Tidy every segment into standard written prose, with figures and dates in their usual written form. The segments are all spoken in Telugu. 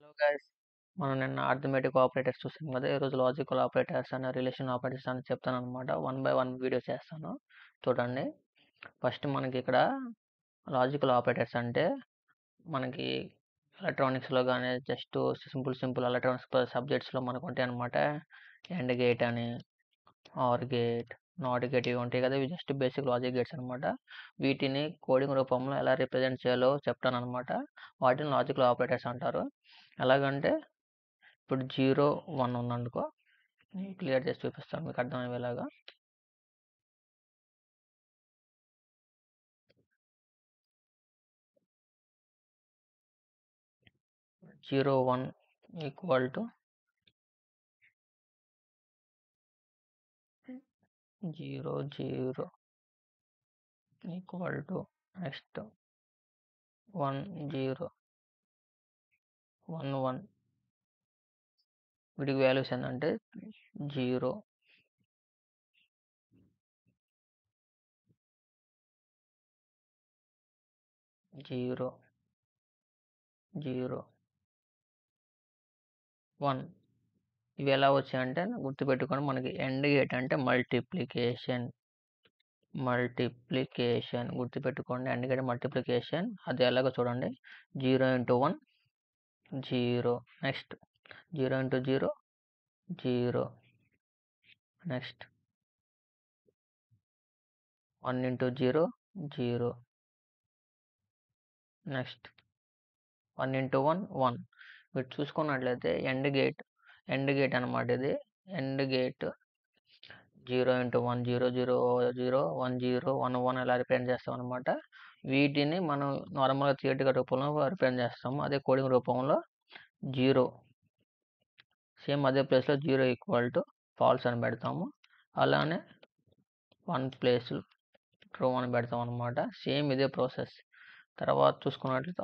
హలో గైస్, మనం నిన్న అర్థమెటిక్ ఆపరేటర్స్ చూసాం కదా. ఈరోజు లాజికల్ ఆపరేటర్స్ అనే రిలేషన్ ఆపరేటర్స్ అని చెప్తాను అనమాట. వన్ బై వన్ వీడియో చేస్తాను, చూడండి. ఫస్ట్ మనకి ఇక్కడ లాజికల్ ఆపరేటర్స్ అంటే మనకి ఎలక్ట్రానిక్స్లో కానీ జస్ట్ సింపుల్ ఎలక్ట్రానిక్స్ సబ్జెక్ట్స్లో మనకు ఉంటాయి అనమాట. ఎండ్ గేట్ అని, ఆర్ గేట్, నాట్ గేట్ ఇవి ఉంటాయి కదా. ఇవి జస్ట్ బేసిక్ లాజిక్ గేట్స్ అనమాట. వీటిని కోడింగ్ రూపంలో ఎలా రిప్రజెంట్ చేయాలో చెప్తాను అనమాట. వాటిని లాజికల్ ఆపరేటర్స్ అంటారు. ఎలాగంటే ఇప్పుడు 0, 1 ఉందనుకో, క్లియర్ చేసి చూపిస్తాను మీకు అర్థమయ్యేలాగా. 0, 1 equal to 0, 0 equal to next 1, 0, 1, 1. వీటికి వాల్యూస్ ఏంటంటే 0, 0, 0, 1. ఇవి ఎలా వచ్చాయంటే గుర్తుపెట్టుకొని, మనకి ఎండ్ గేట్ అంటే మల్టిప్లికేషన్ గుర్తుపెట్టుకోండి. ఎండ్ గేట్ మల్టిప్లికేషన్, అది ఎలాగో చూడండి. 0 into 1 0, next 0 into 0 0, next 1 into 0 0, next 1 into 1 1. మీరు చూసుకున్నట్లయితే ఎండ్ గేట్ అనమాట. ఇది ఎండ్ గేట్ 0 into 1 0 0 0 1 0 1 1 ఇలా రిప్రజెంట్ చేస్తాం అనమాట. వీటిని మనం నార్మల్గా థియరిటికల్ రూపంలో రిప్రజెంట్ చేస్తాము. అదే కోడింగ్ రూపంలో 0, సేమ్ అదే ప్లేస్లో 0 ఈక్వల్ టు ఫాల్స్ అని పెడతాము. అలానే 1 ప్లేస్ ట్రూ అని పెడతాం అనమాట. సేమ్ ఇదే ప్రాసెస్. తర్వాత చూసుకున్నట్లయితే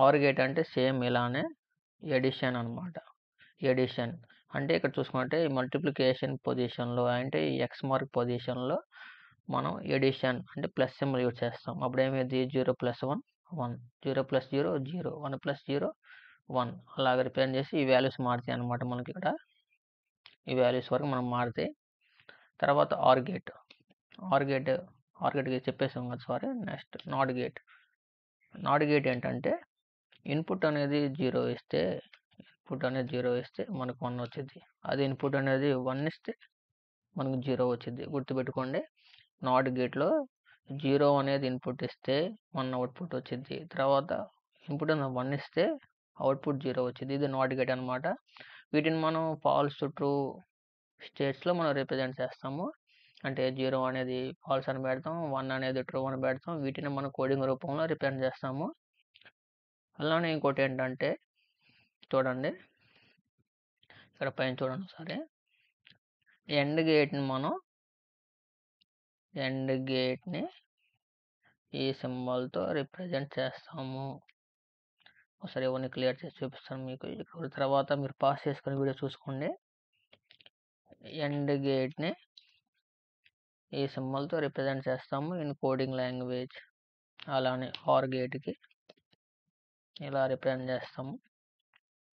ఆర్ గేట్ అంటే సేమ్ ఇలానే ఎడిషన్ అనమాట. ఎడిషన్ అంటే ఇక్కడ చూసుకుంటే మల్టిప్లికేషన్ పొజిషన్లో అంటే ఎక్స్ మార్క్ పొజిషన్లో మనం ఎడిషన్ అంటే ప్లస్ సింబల్ యూజ్ చేస్తాం. అప్పుడు ఏమైంది 0 + 1 1, 0 + 0 0, 1 + 0 1 అలాగ రిప్రజెంట్ చేసి ఈ వాల్యూస్ మారుతాయి అనమాట. మనకి ఇక్కడ ఈ వాల్యూస్ వరకు మనం మారుతాయి. తర్వాత ఆర్ గేట్ చెప్పేసాం కదా, సారీ. నెక్స్ట్ నాట్ గేట్ ఏంటంటే ఇన్పుట్ అనేది 0 ఇస్తే మనకు 1 వచ్చింది. అదే ఇన్పుట్ అనేది 1 ఇస్తే మనకు 0 వచ్చింది. గుర్తుపెట్టుకోండి, నాట్ గేట్లో 0 అనేది ఇన్పుట్ ఇస్తే 1 అవుట్పుట్ వచ్చింది. తర్వాత ఇన్పుట్ అనేది 1 ఇస్తే అవుట్పుట్ 0 వచ్చింది. ఇది నాట్ గేట్ అనమాట. వీటిని మనం ఫాల్స్ ట్రూ స్టేట్స్లో మనం రిప్రజెంట్ చేస్తాము. అంటే 0 అనేది ఫాల్స్ అని పెడతాం, 1 అనేది ట్రూ అని పెడతాం. వీటిని మనం కోడింగ్ రూపంలో రిప్రజెంట్ చేస్తాము. అలానే ఇంకోటి ఏంటంటే చూడండి, ఇక్కడ పైన చూడండి సరే. ఎండ్ గేట్ని ఈ సింబల్తో రిప్రజెంట్ చేస్తాము. ఒకసారి ఇవన్నీ క్లియర్ చేసి చూపిస్తాను మీకు. ఇక్కడ తర్వాత మీరు పాస్ చేసుకుని వీడియో చూసుకోండి. ఎండ్ గేట్ని ఈ సింబల్తో రిప్రజెంట్ చేస్తాము ఇన్ కోడింగ్ లాంగ్వేజ్. అలానే ఆర్ గేట్కి ఇలా రిప్రజెంట్ చేస్తాము.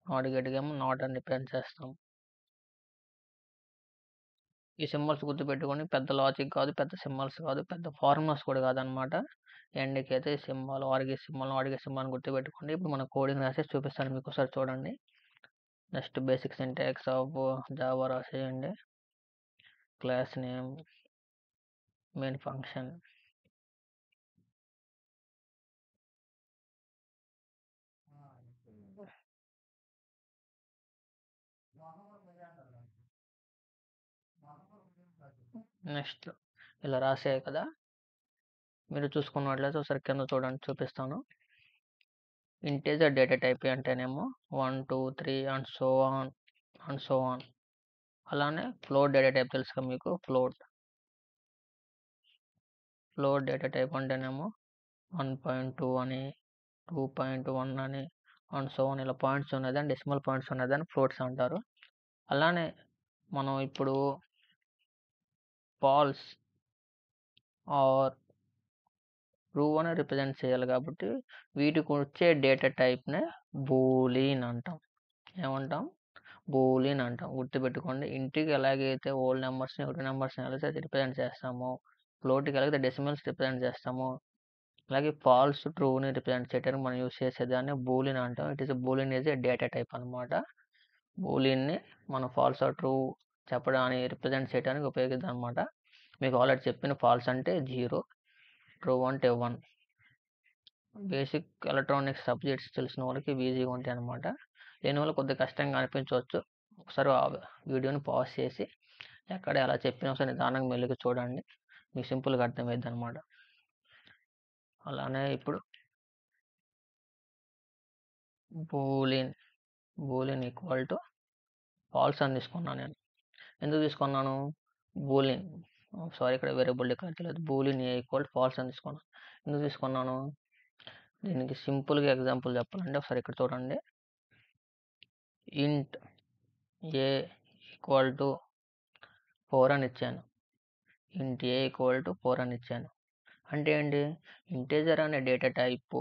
నాట్ గేట్కి ఏమో నాట్ అని రిప్రజెంట్ చేస్తాము. ఈ సింబల్స్ గుర్తుపెట్టుకొని, పెద్ద లాజిక్ కాదు, పెద్ద సింబల్స్ కాదు, పెద్ద ఫార్ములాస్ కూడా కాదనమాట. ఎండ్కి అయితే symbol, or gate symbol, not gate symbol అని గుర్తుపెట్టుకోండి. ఇప్పుడు మనం కోడింగ్ రాసేసి చూపిస్తాను మీకు, ఒకసారి చూడండి. Next basic syntax of Java రాసేయండి. Class name, main function, next ఇలా రాసాయి కదా. మీరు చూసుకున్నట్లయితే ఒకసారి కింద చూడండి, చూపిస్తాను. ఇంటీజర్ డేటా టైప్ అంటేనేమో 1 2 3 అండ్ సో ఆన్. అలానే ఫ్లోట్ డేటా టైప్ తెలుసుగా మీకు. ఫ్లోట్ డేటా టైప్ అంటేనేమో 1.2 అని, 2.1 అని అండ్ సో ఆన్. ఇలా పాయింట్స్ ఉన్నదని, డెసిమల్ పాయింట్స్ ఉన్నదని ఫ్లోట్స్ అంటారు. అలానే మనం ఇప్పుడు ఫాల్స్ ఆర్ ట్రూ అని రిప్రజెంట్ చేయాలి కాబట్టి వీటికి వచ్చే డేటా టైప్నే బూలియన్ అంటాం. ఏమంటాం? బూలియన్ అంటాం. గుర్తుపెట్టుకోండి. ఇంటికి ఎలాగైతే ఓల్డ్ నెంబర్స్ని నెంబర్స్ని ఎలా అయితే రిప్రజెంట్ చేస్తామో, ఫ్లోట్కి ఎలాగైతే డెసిమల్స్ రిప్రజెంట్ చేస్తామో, అలాగే ఫాల్స్ ట్రూని రిప్రజెంట్ చేయడానికి మనం యూస్ చేసేదాన్ని బూలియన్ అంటాం. Boolean is a data type అనమాట. బూలియన్ని మనం ఫాల్స్ ఆర్ ట్రూ చెప్పడానికి రిప్రజెంట్ చేయడానికి ఉపయోగిద్దాం అనమాట. మీకు ఆల్రెడీ చెప్పిన ఫాల్స్ అంటే 0, ట్రూ అంటే 1. బేసిక్ ఎలక్ట్రానిక్స్ సబ్జెక్ట్స్ తెలిసిన వాళ్ళకి ఈజీగా ఉంటాయి అనమాట. లేని వాళ్ళు కొద్దిగా కష్టంగా అనిపించవచ్చు. ఒకసారి ఆ వీడియోని పాజ్ చేసి ఎక్కడ ఎలా చెప్పినా ఒకసారి నిదానంగా మెల్లిగా చూడండి. మీకు సింపుల్గా అర్థమైద్ది అనమాట. అలానే ఇప్పుడు బూలియన్ ఈక్వల్ టు ఫాల్స్ అని తీసుకున్నాను నేను. ఎందుకు తీసుకున్నాను? బూలియన్ సారీ ఇక్కడ వేరియబుల్ డిక్లేర్ చేయలేదు. Boolean A equal to falls అని తీసుకున్నాను. ఎందుకు తీసుకున్నాను? దీనికి సింపుల్గా ఎగ్జాంపుల్ చెప్పాలంటే ఒకసారి ఇక్కడ చూడండి. ఇంట్ ఏ ఈక్వల్ టు 4 అని ఇచ్చాను. ఇంట్ ఏ ఈక్వల్ టు 4 అని ఇచ్చాను. అంటే ఏంటి? ఇంటీజర్ అనే డేటా టైప్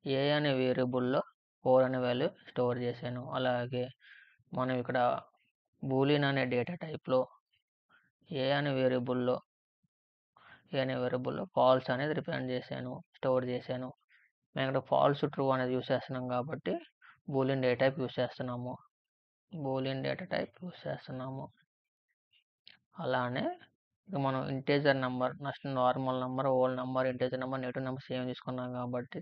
ఏ అనే వేరియబుల్లో 4 అనే వాల్యూ స్టోర్ చేశాను. అలాగే మనం ఇక్కడ బూలియన్ అనే డేటా టైప్లో ఏ అనే వేరియబుల్లో ఫాల్స్ అనేది రిప్రజెంట్ చేశాను, స్టోర్ చేశాను. మేము ఇక్కడ ఫాల్స్ ట్రూ అనేది యూస్ చేస్తున్నాం కాబట్టి బూలియన్ డేటా టైప్ యూస్ చేస్తున్నాము. అలానే ఇక మనం integer number, normal number, old number, integer number, negative number same తీసుకున్నాం కాబట్టి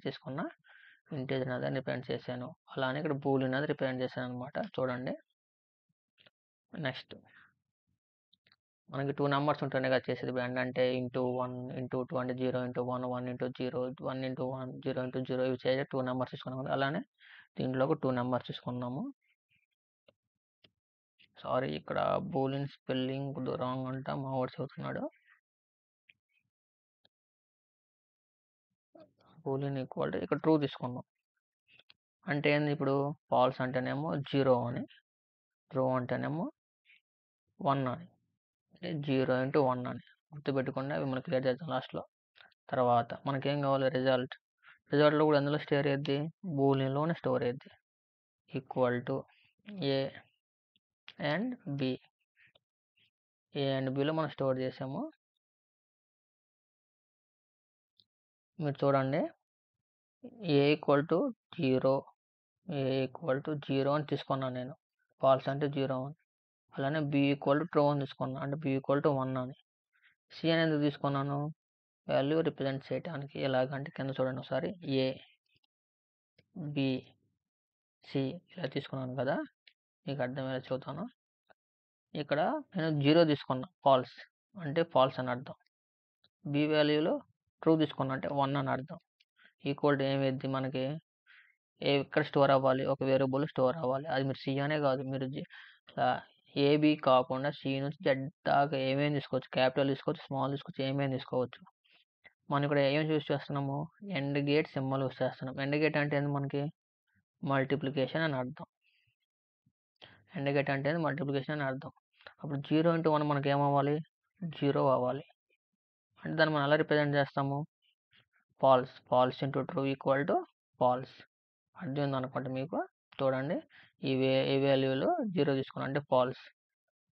ఇంటీజర్ అనేది రిప్రజెంట్ చేశాను. అలానే ఇక్కడ బూలియన్ అనేది రిప్రజెంట్ చేశాను అనమాట. చూడండి. నెక్స్ట్ మనకి 2 నెంబర్స్ ఉంటేనే కదా చేసేది బ్యాండ్. అంటే ఇంటూ 1 ఇంటూ 2 అంటే 0 ఇంటూ 1 1 ఇంటూ 0 1 ఇంటూ 1 0 ఇంటూ 0 ఇవి చేసే 2 నెంబర్స్ తీసుకున్నాం. అలానే దీంట్లో ఒక 2 నెంబర్స్ తీసుకున్నాము. సారీ ఇక్కడ బూలియన్ స్పెల్లింగ్ రాంగ్ అంట, మా వాడు చదువుతున్నాడు. బూలియన్ ఈక్వల్ టు ఇక్కడ ట్రూ తీసుకున్నాం. అంటే ఏంది? ఇప్పుడు ఫాల్స్ అంటేనేమో 0 అని, ట్రూ అంటేనేమో 1 అని. అంటే 0 ఇంటూ 1 అని గుర్తుపెట్టుకోండి. అవి మనం క్లియర్ చేద్దాం లాస్ట్లో. తర్వాత మనకేం కావాలి? రిజల్ట్లో కూడా ఎందులో స్టోర్ అయ్యిద్ది? బూలియన్లోనే స్టోర్ అయ్యిద్ది. Equal to A and B. A and బిలో మనం స్టోర్ చేసాము. మీరు చూడండి. ఏ ఈక్వల్ టు 0 అని తీసుకున్నాను నేను. ఫాల్స్ అంటే 0 అని. అలానే బి ఈక్వల్ టు ట్రూ అని తీసుకున్నాను. అంటే బి ఈక్వల్ టు 1 అని. సి అని ఎందుకు తీసుకున్నాను? వాల్యూ రిప్రజెంట్ చేయడానికి. ఎలాగంటే కింద చూడండి ఒకసారి. ఏ బి సి ఇలా తీసుకున్నాను కదా. మీకు అర్థమయ్యేలా చెబుతాను. ఇక్కడ నేను 0 తీసుకున్నా, ఫాల్స్ అంటే ఫాల్స్ అని అర్థం. బి వాల్యూలో ట్రూ తీసుకున్నా అంటే 1 అని అర్థం. ఈక్వల్ టు ఏమైద్ది మనకి? ఎక్కడ స్టోర్ అవ్వాలి? ఒక వేరియబుల్ స్టోర్ అవ్వాలి. అది మీరు సి అనే కాదు, మీరు ఏబి కాకుండా సి నుంచి జెడ్ దాకా ఏమేమి తీసుకోవచ్చు. క్యాపిటల్ తీసుకోవచ్చు, స్మాల్ తీసుకోవచ్చు, ఏమేమి తీసుకోవచ్చు. మనం ఇక్కడ ఏం యూస్ చేస్తున్నాము? ఎండ్ గేట్ సింబల్ యూస్ చేస్తున్నాం. ఎండ్ గేట్ అంటే ఏంది? మనకి మల్టిప్లికేషన్ అని అర్థం. ఎండ్ గేట్ అంటే మల్టిప్లికేషన్ అని అర్థం. అప్పుడు 0 ఇంటూ 1 మనకి ఏమవ్వాలి? 0 అవ్వాలి. అంటే దాన్ని మనం ఎలా రిప్రజెంట్ చేస్తాము? False into true equal to false. అర్థమైంది అనుకుంటే మీకు. చూడండి. ఈ వాల్యూలో 0 తీసుకున్నాం అంటే ఫాల్స్.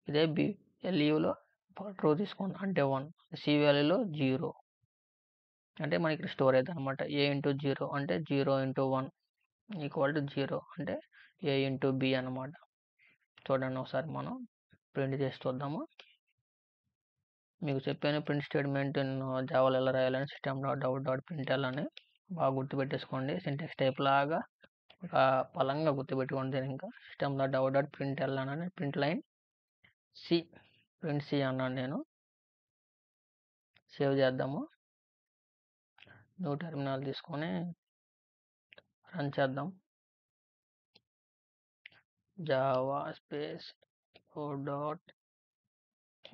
ఇదే బి వాల్యూలో ట్రూ తీసుకున్నాం అంటే 1. సి వాల్యూలో 0 అంటే మనకి ఇక్కడ స్టోర్ అవుతుంది అనమాట. ఏ ఇంటూ 0 అంటే 0 ఇంటూ 1 ఈక్వల్ టు 0 అంటే ఏ ఇంటూ బి అనమాట. చూడండి ఒకసారి మనం ప్రింట్ చేసి చూద్దాము. మీకు చెప్పాను ప్రింట్ స్టేట్మెంట్ జావాలో ఎలా రాయాలని. system.out.println అని బాగా గుర్తుపెట్టేసుకోండి. సింటాక్స్ టైప్ లాగా ఒక పలంగా గుర్తుపెట్టుకోండి. ఇంకా system.out.println అని print line C, print C అన్నాను నేను. సేవ్ చేద్దాము. న్యూ టెర్మినల్ తీసుకొని రన్ చేద్దాం. Java space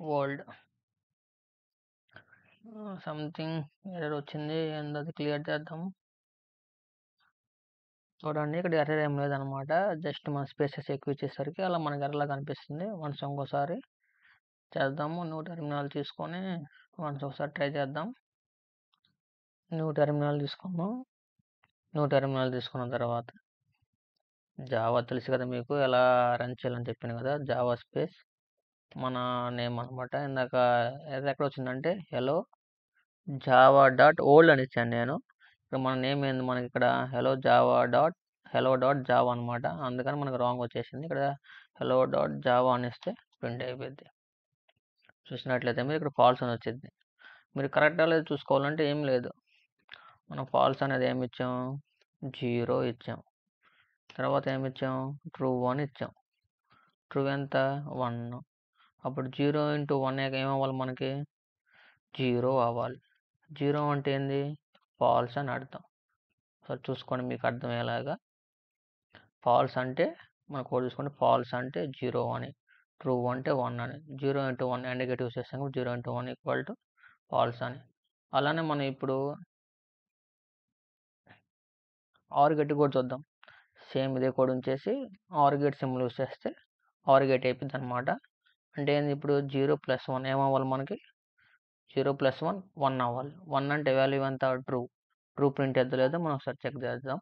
.world something error వచ్చింది. అండ్ అది క్లియర్ చేద్దాం. చూడండి ఇక్కడ ఎర్రర్ ఏం లేదనమాట. జస్ట్ మన స్పేసెస్ ఎక్కువ ఇచ్చేసరికి అలా మనకి ఎర్రలా కనిపిస్తుంది. వన్స్ ఇంకోసారి చేద్దాము. న్యూ టెర్మినల్ తీసుకొని వన్స్ ఒకసారి ట్రై చేద్దాం. న్యూ టెర్మినల్ తీసుకున్నాం. న్యూ టెర్మినల్ తీసుకున్న తర్వాత జావా తెలుసు కదా మీకు ఎలా రన్ చేయాలని చెప్పాను కదా, జావా స్పేస్ మన నేమ్ అనమాట. ఇందాక ఎక్కడ వచ్చిందంటే హెలో జావా డాట్ ఓల్డ్ అని ఇచ్చాను నేను. ఇక్కడ మన నేమ్ ఏంది మనకి ఇక్కడ హెలో డాట్ జావా అనమాట. అందుకని మనకు రాంగ్ వచ్చేసింది. ఇక్కడ హెలో డాట్ జావా అని ఇస్తే ప్రింట్ అయిపోయింది. చూసినట్లయితే మీరు ఇక్కడ ఫాల్స్ అని వచ్చింది. మీరు కరెక్టా లేదు చూసుకోవాలంటే ఏం లేదు, మనం ఫాల్స్ అనేది ఏమి ఇచ్చాం, 0 ఇచ్చాం. తర్వాత ఏమి ఇచ్చాం, ట్రూ అని ఇచ్చాం. ట్రూ ఎంత, 1. అప్పుడు 0 ఇంటూ 1 ఏమవ్వాలి మనకి, 0 అవ్వాలి. 0 అంటే ఏంది, ఫాల్స్ అని అర్థం. సో చూసుకోండి మీకు అర్థమయ్యేలాగా. ఫాల్స్ అంటే మన కోడ్ చూసుకోండి, ఫాల్స్ అంటే 0 అని, ట్రూ అంటే 1 అని. 0 ఇంటూ 1 ఇండికేట్ యూస్ చేస్తాం, 0 ఇంటూ 1 ఈక్వల్ టు ఫాల్స్ అని. అలానే మనం ఇప్పుడు ఆర్ గేట్ కూడా చూద్దాం. సేమ్ ఇదే కోడ్ ఉంచేసి ఆర్ గేట్ సింబల్ యూస్ చేస్తే ఆర్ గేట్ అయిపోయింది అనమాట. అంటే ఏంది, ఇప్పుడు 0 + 1 ఏమవ్వాలి మనకి, 0 + 1 1 అవ్వాలి. 1 అంటే వాల్యూ ఎంత, ట్రూ. ట్రూ ప్రింట్ ఎద్దలేదో మనం ఒకసారి చెక్ చేద్దాం.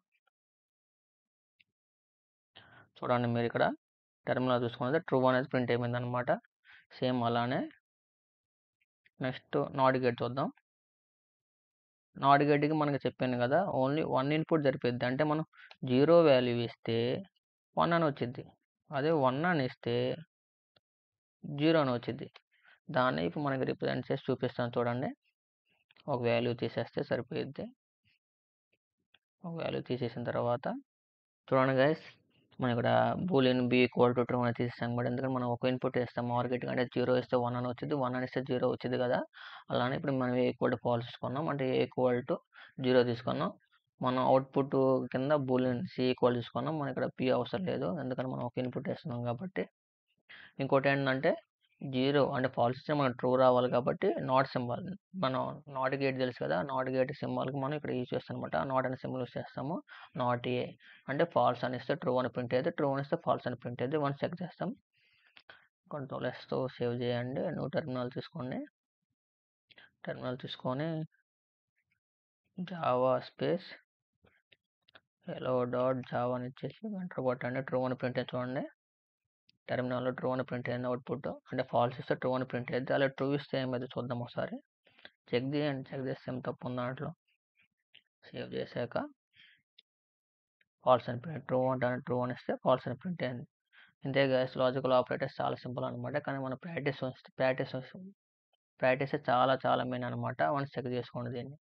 చూడండి మీరు ఇక్కడ టెర్మినల్ చూసుకుంటే ట్రూ అనేది ప్రింట్ అయిపోయింది అనమాట. సేమ్ అలానే నెక్స్ట్ నాట్ గేట్ చూద్దాం. నాట్ గేట్కి మనకి చెప్పాను కదా, ఓన్లీ 1 ఇన్పుట్ సరిపోద్ది. అంటే మనం 0 వాల్యూ ఇస్తే 1 అని వచ్చింది, అదే 1 అని ఇస్తే 0 అని వచ్చింది. దాన్ని ఇప్పుడు మనకి రిప్రజెంట్ చేసి చూపిస్తాను చూడండి. ఒక వాల్యూ తీసేస్తే సరిపోయిద్ది. ఒక వాల్యూ తీసేసిన తర్వాత చూడండి గైస్, మనం ఇక్కడ బూలియన్ b = ట్రూ అని తీసేసాం కూడా. ఎందుకంటే మనం ఒక ఇన్పుట్ వేస్తాం, మార్కెట్ అంటే 0 ఇస్తే 1 అని వచ్చింది, 1 అని ఇస్తే 0 వచ్చింది కదా. అలానే ఇప్పుడు మనం a = ఫాల్స్ తీసుకున్నాం, అంటే a = 0 తీసుకున్నాం. మనం అవుట్పుట్ కింద బూలియన్ c = తీసుకున్నాం. మనం ఇక్కడ p అవసరం లేదు, ఎందుకంటే మనం ఒక ఇన్పుట్ వేస్తున్నాం కాబట్టి. ఇంకోటి ఏంటంటే 0 అంటే ఫాల్స్ ఇస్తే మనకు ట్రూ రావాలి కాబట్టి నాట్ సింబల్, మనం నాట్ గేట్ తెలుసు కదా, నాట్ గేట్ సింబల్కి మనం ఇక్కడ యూజ్ చేస్తాం అనమాట. నాట్ అనే సింబల్ యూజ్ చేస్తాము. నాట్ ఏ అంటే ఫాల్స్ అని ఇస్తే ట్రూ అని ప్రింట్ అయితే, ట్రూ అని ఇస్తే ఫాల్స్ అని ప్రింట్ అయితే. వన్స్ చెక్ చేస్తాం. Ctrl+తో సేవ్ చేయండి. న్యూ టెర్మినల్ తీసుకోండి. టెర్మినల్ తీసుకొని Java space hello dot Java అని ఇచ్చేసి ఎంటర్ కొట్టండి. ట్రూ అని ప్రింట్ అయితే చూడండి, టెర్మినల్లో ట్రూ అని ప్రింట్ అయింది అవుట్పుట్. అంటే ఫాల్స్ ఇస్తే ట్రూ అని ప్రింట్ అయింది. అలా ట్రూ ఇస్తే ఏమైతే చూద్దాం ఒకసారి. చెక్ చేయండి, చెక్ చేస్తే ఏం తప్పు ఉంది దాంట్లో. సేవ్ చేశాక ఫాల్స్ అని ప్రింట్, ట్రూ అంటే ట్రూ అని ఇస్తే ఫాల్స్ అని ప్రింట్ అయింది. ఇంతే గైస్, లాజికల్ ఆపరేటర్స్ చాలా సింపుల్ అనమాట. కానీ మన ప్రాక్టీస్ చాలా చాలా మెయిన్ అనమాట. వన్స్ చెక్ చేసుకోండి దీన్ని.